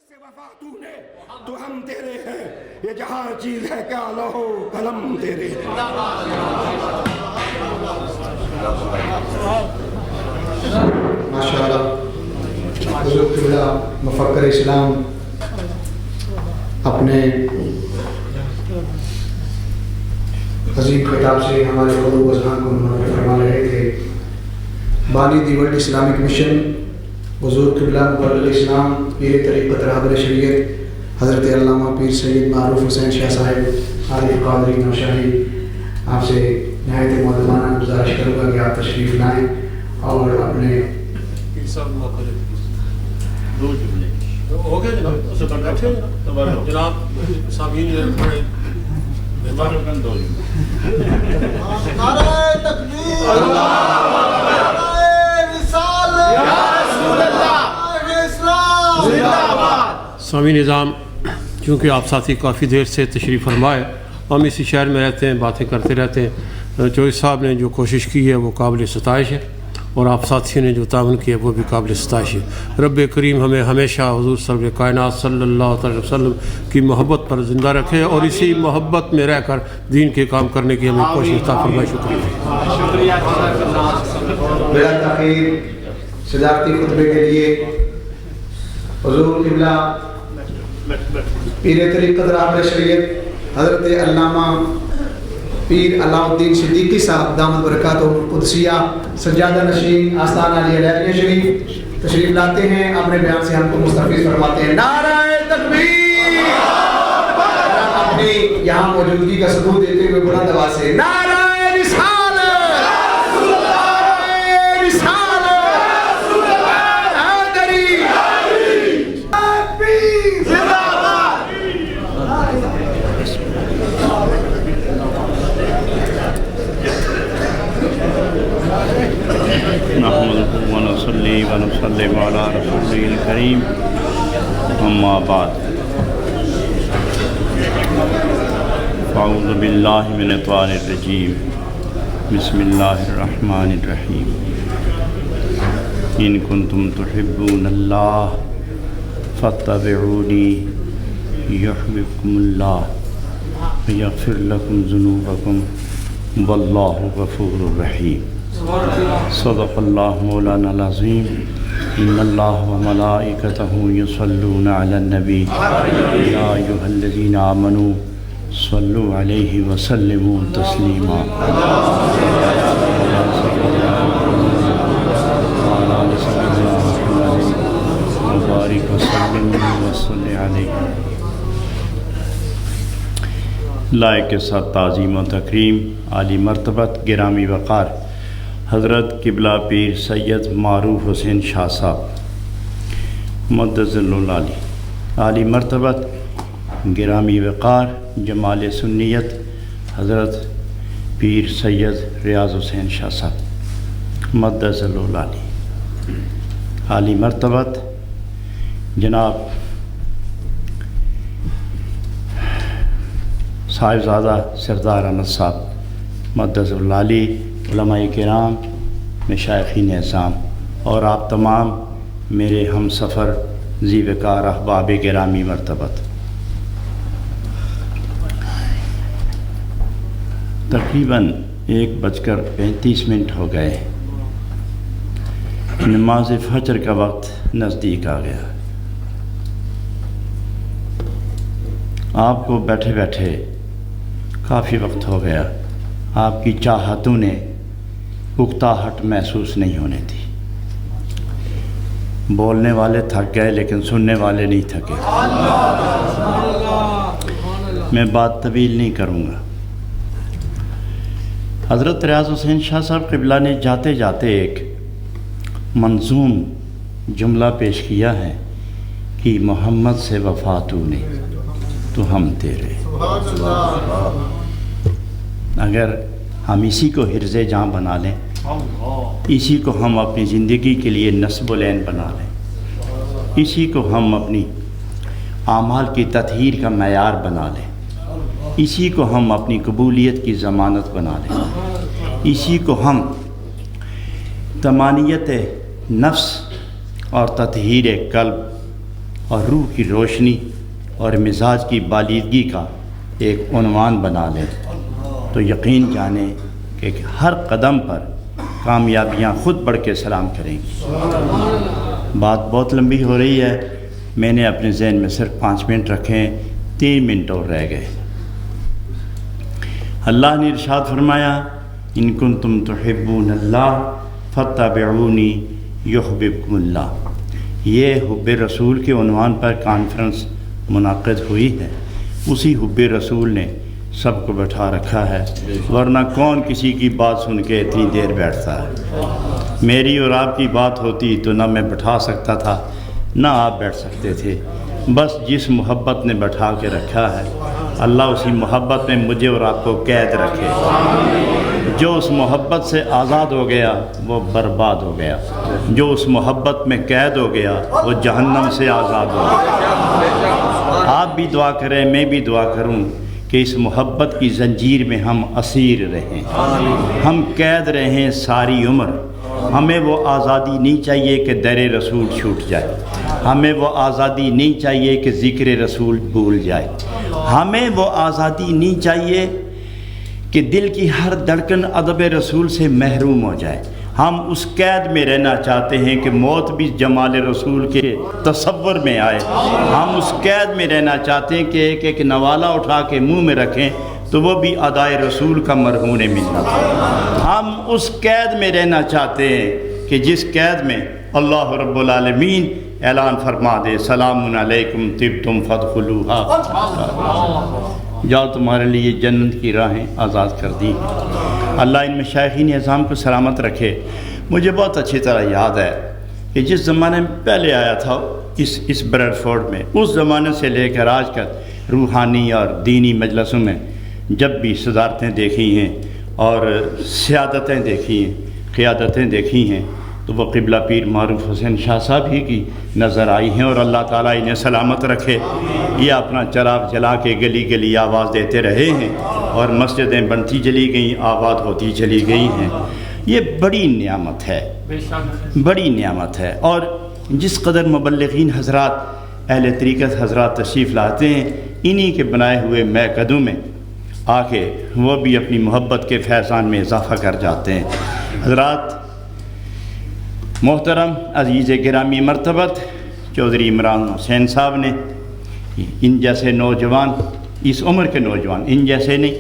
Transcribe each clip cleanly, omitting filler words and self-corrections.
سے وفا تو نے تو ہم تیرے ہیں، یہ جہاں چیز ہے کیا لوح و قلم تیرے ہیں۔ ماشاءاللہ حضور قبلہ مفکر اسلام اپنے عظیم خطاب سے ہمارے قلوب و اذہان کو منور فرما رہے تھے۔ بانی دی ورلڈ اسلامک مشن حضور قبلہ مبلغ اسلام پیر طریقت رہبر شریعت حضرت علامہ پیر سید معروف حسین شاہ صاحب عارف قادری نوشاہی آپ سے نہایت مؤدبانہ گزارش کروں گا کہ آپ تشریف لائیں اور اپنے دو جملے ہو گئے جناب، اسے بیٹھے جناب سامعین دو جملے۔ نعرہ تکبیر، نعرہ رسالت، یا رسول اللہ، اسلام زندہ باد۔ سامعین نظام، چونکہ آپ ساتھی کافی دیر سے تشریف فرمائے، ہم اسی شہر میں رہتے ہیں، باتیں کرتے رہتے ہیں، چوہدری صاحب نے جو کوشش کی ہے وہ قابل ستائش ہے، اور آپ ساتھیوں نے جو تعاون کیا وہ بھی قابل ستائش ہے۔ رب کریم ہمیں ہمیشہ حضور سرور کائنات صلی اللہ علیہ وسلم کی محبت پر زندہ رکھے اور اسی محبت میں رہ کر دین کے کام کرنے کی ہمیں کوشش عطا فرمائے۔ شکریہ۔ بلا تاخیر صدارتی خطبے کے لیے حضور قبلہ پیر طریقت رہبر شریعت حضرت علامہ پیر علاء الدین صدیقی صاحب دامت برکاتہ القدسیہ سجادہ نشین آستانہ علی علیہ شریف تشریف لاتے ہیں، اپنے بیان سے ہم کو مستفیض فرماتے ہیں۔ نعرہ تکبیر، اپنی یہاں موجودگی کا ثبوت دیتے ہوئے بلند آواز سے نعرہ رسالت، نحمده ونصلي ونسلم على رسوله الكريم اما بعد فاعوذ بالله من الشیطان الرجیم بسم اللہ الرحمن الرحیم ان کنتم تحبون اللہ فاتبعونی یحببکم اللہ ویغفر لکم ذنوبکم واللہ غفور رحیم۔ صدق اللہ مولانا العظیم۔ ان اللہ وملائکتہ یصلون علی النبی یا ایھا الذین آمنوا صلوا علیہ وسلموا تسلیما۔ مبارک وسلم وصلی علیہ۔ لائق کے ساتھ تعظیم و تکریم، عالی مرتبت گرامی وقار حضرت قبلہ پیر سید معروف حسین شاہ صاحب مدظ العالی، عالی مرتبت گرامی وقار جمال سنیت حضرت پیر سید ریاض حسین شاہ صاحب مدظ العالی، عالی مرتبت جناب صاحبزادہ سردار احمد صاحب مدظ العالی، علماء کرام، مشائخین اعظام اور آپ تمام میرے ہم سفر ذی وقار احباب گرامی مرتبت، تقریباً 1:35 ہو گئے، نماز فجر کا وقت نزدیک آ گیا۔ آپ کو بیٹھے بیٹھے کافی وقت ہو گیا، آپ کی چاہتوں نے اکتاہٹ محسوس نہیں ہونے دی۔ بولنے والے تھک گئے لیکن سننے والے نہیں تھکے۔ میں بات طویل نہیں کروں گا۔ حضرت ریاض حسین شاہ صاحب قبلہ نے جاتے جاتے ایک منظوم جملہ پیش کیا ہے کہ محمد سے وفا تو نے تو ہم تیرے۔ اگر ہم اسی کو حرز جاں بنا لیں، اسی کو ہم اپنی زندگی کے لیے نصب العین بنا لیں، اسی کو ہم اپنی اعمال کی تطہیر کا معیار بنا لیں، اسی کو ہم اپنی قبولیت کی ضمانت بنا لیں، اسی کو ہم تمانیت نفس اور تطہیر قلب اور روح کی روشنی اور مزاج کی بالیدگی کا ایک عنوان بنا لیں تو یقین جانیں کہ ہر قدم پر کامیابیاں خود بڑھ کے سلام کریں گی۔ بات بہت لمبی ہو رہی ہے، میں نے اپنے ذہن میں صرف 5 منٹ رکھے ہیں، 3 منٹ اور رہ گئے۔ اللہ نے ارشاد فرمایا ان کنتم تحبون اللہ فاتبعونی یحببکم اللہ۔ یہ حب رسول کے عنوان پر کانفرنس منعقد ہوئی ہے، اسی حب رسول نے سب کو بٹھا رکھا ہے، ورنہ کون کسی کی بات سن کے اتنی دیر بیٹھتا ہے؟ میری اور آپ کی بات ہوتی تو نہ میں بٹھا سکتا تھا نہ آپ بیٹھ سکتے تھے، بس جس محبت نے بٹھا کے رکھا ہے اللہ اسی محبت میں مجھے اور آپ کو قید رکھے۔ جو اس محبت سے آزاد ہو گیا وہ برباد ہو گیا، جو اس محبت میں قید ہو گیا وہ جہنم سے آزاد ہو گیا۔ آپ بھی دعا کریں، میں بھی دعا کروں کہ اس محبت کی زنجیر میں ہم اسیر رہیں، ہم قید رہیں ساری عمر۔ ہمیں وہ آزادی نہیں چاہیے کہ در رسول چھوٹ جائے، ہمیں وہ آزادی نہیں چاہیے کہ ذکر رسول بھول جائے، ہمیں وہ آزادی نہیں چاہیے کہ دل کی ہر دھڑکن ادب رسول سے محروم ہو جائے۔ ہم اس قید میں رہنا چاہتے ہیں کہ موت بھی جمال رسول کے تصور میں آئے، ہم اس قید میں رہنا چاہتے ہیں کہ ایک ایک نوالہ اٹھا کے منہ میں رکھیں تو وہ بھی ادائے رسول کا مرہون منت ہے۔ ہم اس قید میں رہنا چاہتے ہیں کہ جس قید میں اللہ رب العالمین اعلان فرما دے سلام علیکم طبتم فادخلوها، جاؤ تمہارے لیے جنت کی راہیں آزاد کر دی۔ اللہ ان مشائخین اعظام کو سلامت رکھے۔ مجھے بہت اچھی طرح یاد ہے کہ جس زمانے میں پہلے آیا تھا اس بریڈ فورڈ میں، اس زمانے سے لے کر آج تک روحانی اور دینی مجلسوں میں جب بھی صدارتیں دیکھی ہیں اور سیادتیں دیکھی ہیں، قیادتیں دیکھی ہیں تو وہ قبلہ پیر معروف حسین شاہ صاحب ہی کی نظر آئی ہیں، اور اللہ تعالیٰ انہیں سلامت رکھے۔ یہ اپنا چراغ جلا کے گلی گلی آواز دیتے رہے ہیں اور مسجدیں بنتی چلی گئیں، آباد ہوتی چلی گئی ہیں۔ یہ بڑی نعمت ہے، بڑی نعمت ہے۔ اور جس قدر مبلغین حضرات اہل طریقت حضرات تشریف لاتے ہیں، انہی کے بنائے ہوئے میکدوں میں آ کے وہ بھی اپنی محبت کے فیضان میں اضافہ کر جاتے ہیں۔ حضرات محترم عزیز گرامی مرتبت چودھری عمران حسین صاحب نے ان جیسے نوجوان، اس عمر کے نوجوان، ان جیسے نہیں،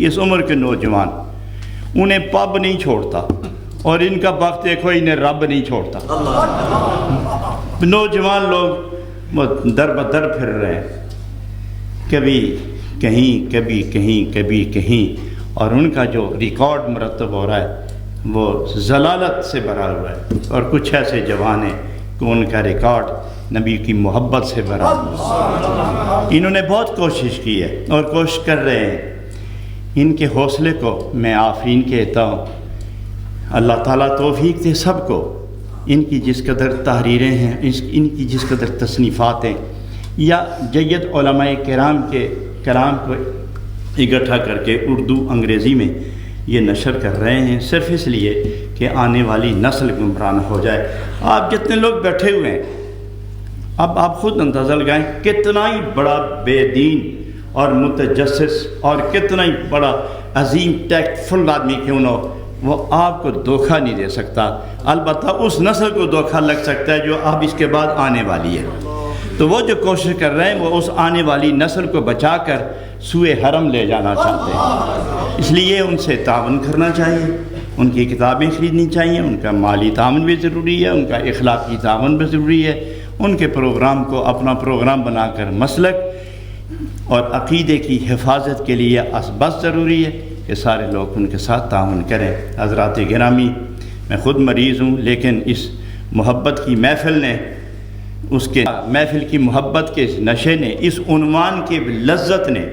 اس عمر کے نوجوان، انہیں پب نہیں چھوڑتا اور ان کا وقت دیکھو انہیں رب نہیں چھوڑتا۔ نوجوان لوگ وہ در بدر پھر رہے ہیں، کبھی کہیں کبھی کہیں کبھی کہیں، اور ان کا جو ریکارڈ مرتب ہو رہا ہے وہ ضلالت سے بھرا ہوا ہے، اور کچھ ایسے جوان ہیں کہ ان کا ریکارڈ نبی کی محبت سے بھرا ہوا ہے۔ انہوں نے بہت کوشش کی ہے اور کوشش کر رہے ہیں۔ ان کے حوصلے کو میں آفرین کہتا ہوں، اللہ تعالیٰ توفیق دے سب کو۔ ان کی جس قدر تحریریں ہیں، ان کی جس قدر تصنیفات ہیں، یا جید علماء کرام کے کلام کو اکٹھا کر کے اردو انگریزی میں یہ نشر کر رہے ہیں، صرف اس لیے کہ آنے والی نسل گمراہ نہ ہو جائے۔ آپ جتنے لوگ بیٹھے ہوئے ہیں، اب آپ خود اندازہ لگائیں کتنا ہی بڑا بے دین اور متجسس اور کتنا ہی بڑا عظیم ٹیکٹ فل آدمی کیوں نہ ہو، وہ آپ کو دھوکہ نہیں دے سکتا۔ البتہ اس نسل کو دھوکہ لگ سکتا ہے جو اب اس کے بعد آنے والی ہے۔ تو وہ جو کوشش کر رہے ہیں وہ اس آنے والی نسل کو بچا کر سوئے حرم لے جانا چاہتے ہیں۔ اس لیے ان سے تعاون کرنا چاہیے، ان کی کتابیں خریدنی چاہیے، ان کا مالی تعاون بھی ضروری ہے، ان کا اخلاقی تعاون بھی ضروری ہے، ان کے پروگرام کو اپنا پروگرام بنا کر مسلک اور عقیدے کی حفاظت کے لیے بس ضروری ہے کہ سارے لوگ ان کے ساتھ تعاون کریں۔ حضرات گرامی، میں خود مریض ہوں، لیکن اس محبت کی محفل نے، اس کے محفل کی محبت کے نشے نے، اس عنوان کی لذت نے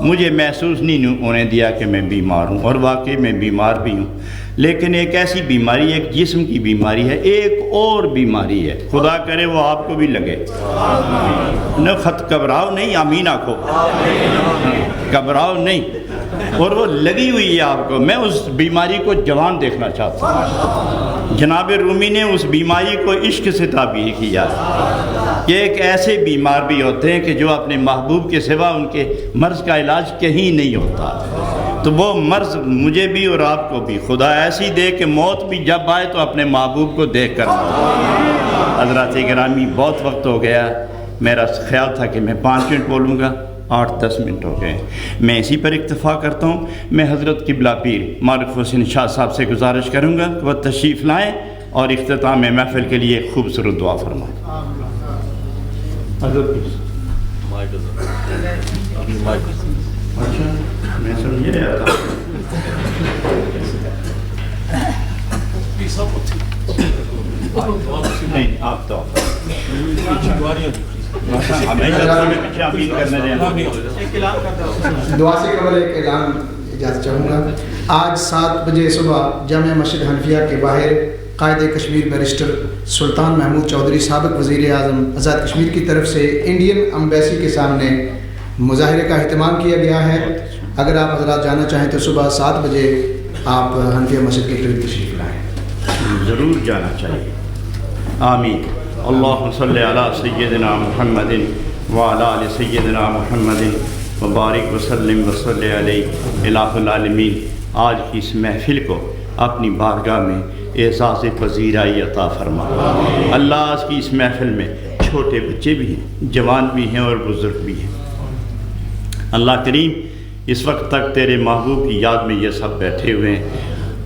مجھے محسوس نہیں ہونے دیا کہ میں بیمار ہوں، اور واقعی میں بیمار بھی ہوں۔ لیکن ایک ایسی بیماری ہے، ایک جسم کی بیماری ہے، ایک اور بیماری ہے، خدا کرے وہ آپ کو بھی لگے۔ نہ گھبراؤ نہیں، آمین آکھو، گھبراؤ نہیں، اور وہ لگی ہوئی ہے آپ کو۔ میں اس بیماری کو جوان دیکھنا چاہتا ہوں۔ جناب رومی نے اس بیماری کو عشق سے تعبیر کیا کہ ایک ایسے بیمار بھی ہوتے ہیں کہ جو اپنے محبوب کے سوا ان کے مرض کا علاج کہیں نہیں ہوتا، تو وہ مرض مجھے بھی اور آپ کو بھی خدا ایسی دے کہ موت بھی جب آئے تو اپنے محبوب کو دیکھ کر۔ حضرات گرامی، بہت وقت ہو گیا، میرا خیال تھا کہ میں 5 منٹ بولوں گا، 8-10 منٹ ہو گئے۔ میں اسی پر اکتفا کرتا ہوں۔ میں حضرت قبلہ پیر مارف حسین شاہ صاحب سے گزارش کروں گا کہ وہ تشریف لائیں اور اختتام محفل کے لیے خوبصورت دعا فرمائیں۔ میں سمجھ رہا تھا نہیں، آپ تو دعا سے قبل ایک اعلان اجازت چاہوں گا۔ آج 7 بجے صبح جامع مسجد حنفیہ کے باہر قائد کشمیر بیرسٹر سلطان محمود چودھری سابق وزیر اعظم آزاد کشمیر کی طرف سے انڈین ایمبیسی کے سامنے مظاہرے کا اہتمام کیا گیا ہے۔ اگر آپ حضرات جانا چاہیں تو صبح 7 بجے آپ حنفیہ مسجد کے قریب تشریف لائیں۔ ضرور جانا چاہیے۔ آمین۔ اللہم صلی علی سیدنا محمد وعلی آل سیدنا محمد وبارک وسلم وصلی علیہ الہ العالمین۔ آج کی اس محفل کو اپنی بارگاہ میں اعزاز پذیرائی عطا فرما۔ اللہ آج کی اس محفل میں چھوٹے بچے بھی ہیں، جوان بھی ہیں اور بزرگ بھی ہیں۔ اللہ کریم، اس وقت تک تیرے محبوب کی یاد میں یہ سب بیٹھے ہوئے ہیں،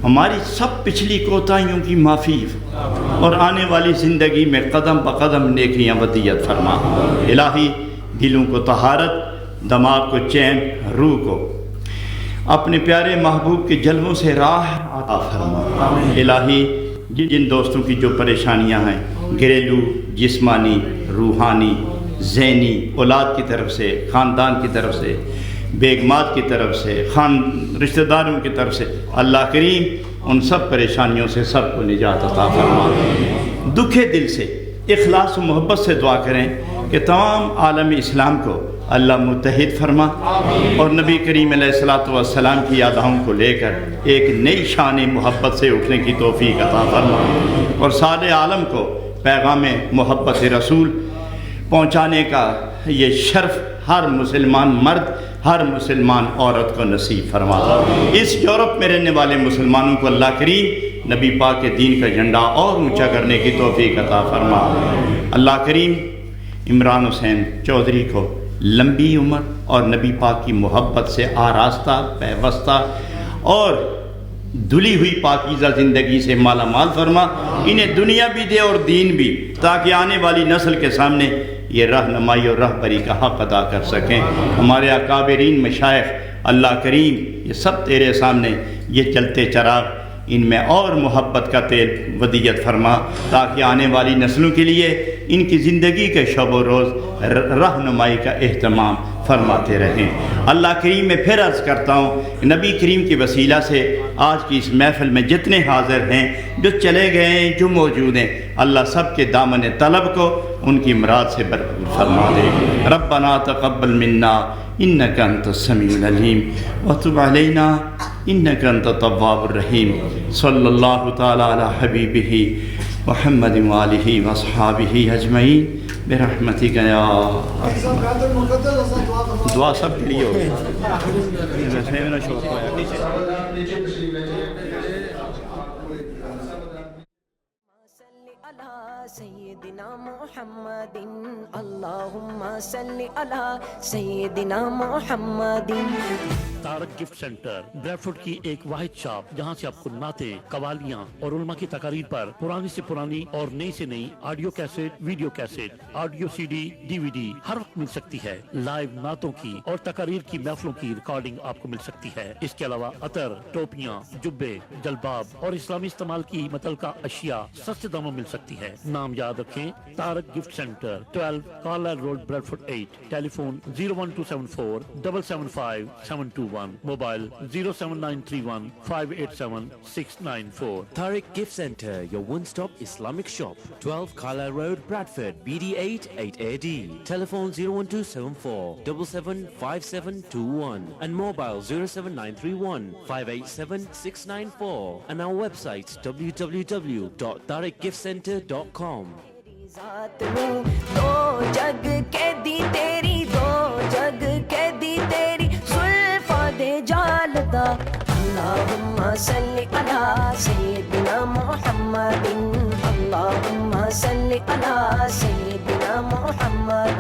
ہماری سب پچھلی کوتاہیوں کی معافی اور آنے والی زندگی میں قدم بقدم نیکیاں ودیت فرما۔ الہی، دلوں کو طہارت، دماغ کو چین، روح کو اپنے پیارے محبوب کے جلووں سے راہ عطا فرما۔ الہی، جن دوستوں کی جو پریشانیاں ہیں، گھریلو، جسمانی، روحانی، ذہنی، اولاد کی طرف سے، خاندان کی طرف سے، بیگمات کی طرف سے، رشتہ داروں کی طرف سے، اللہ کریم ان سب پریشانیوں سے سب کو نجات عطا فرما۔ دکھے دل سے، اخلاص و محبت سے دعا کریں کہ تمام عالم اسلام کو اللہ متحد فرما اور نبی کریم علیہ السلام کی یادوں کو لے کر ایک نئی شان محبت سے اٹھنے کی توفیق عطا فرما اور سارے عالم کو پیغام محبت رسول پہنچانے کا یہ شرف ہر مسلمان مرد، ہر مسلمان عورت کو نصیب فرما۔ اس یورپ میں رہنے والے مسلمانوں کو اللہ کریم نبی پاک کے دین کا جھنڈا اور اونچا کرنے کی توفیق عطا فرما۔ اللہ کریم عمران حسین چودھری کو لمبی عمر اور نبی پاک کی محبت سے آراستہ، پیوستہ اور دھلی ہوئی پاکیزہ زندگی سے مالا مال فرما۔ انہیں دنیا بھی دے اور دین بھی، تاکہ آنے والی نسل کے سامنے یہ رہنمائی اور رہبری کا حق ادا کر سکیں۔ ہمارے اکابرین مشائخ اللہ کریم یہ سب تیرے سامنے یہ چلتے چراغ، ان میں اور محبت کا تیل ودیت فرما تاکہ آنے والی نسلوں کے لیے ان کی زندگی کے شب و روز رہنمائی کا اہتمام فرماتے رہیں۔ اللہ کریم میں پھر عرض کرتا ہوں نبی کریم کے وسیلہ سے آج کی اس محفل میں جتنے حاضر ہیں، جو چلے گئے ہیں، جو موجود ہیں، اللہ سب کے دامن طلب کو ان کی مراد سے بھرپور فرما دے۔ ربنا تقبل منا انک انت السمیع العلیم وتب علینا انک انت التواب الرحیم۔ صلی اللہ تعالی علی حبیبہ محمد وآلہ واصحابہ اجمعین برحمتک یا دعا سب کے لیے ہوگی۔ سیدنا محمد اللہم صلی علی سیدنا محمد۔ تارک گفٹ سینٹر بریڈ فوڈ کی ایک واحد شاپ جہاں سے آپ کو نعتیں، قوالیاں اور علماء کی تقاریر پر پرانی سے پرانی اور نئی سے نئی audio cassette, video cassette, audio CD، DVD ہر وقت مل سکتی ہے۔ لائیو نعتوں کی اور تقاریر کی محفلوں کی ریکارڈنگ آپ کو مل سکتی ہے۔ اس کے علاوہ عطر، ٹوپیاں، جبے، جلباب اور اسلامی استعمال کی متعلقہ اشیاء سستے داموں مل سکتی ہے۔ نام یاد رکھیں، Tariq gift centre, 12 Carlisle road, Bradford 8۔ Telephone 01274 775 72 07921. Mobile 07931 587 694. Tariq Gift Center, your one-stop Islamic shop. 12 Carlisle Road, Bradford, BD8 8AD. Telephone 01274 775721 and mobile 07931 587 694 and our website www.tariqgiftcenter.com. ذات میں دو جگ قیدی تیری دو جگ قیدی تیری زلفاں دے جالدا اللہم صلی علی سیدنا محمد اللہم صلی علی سیدنا محمد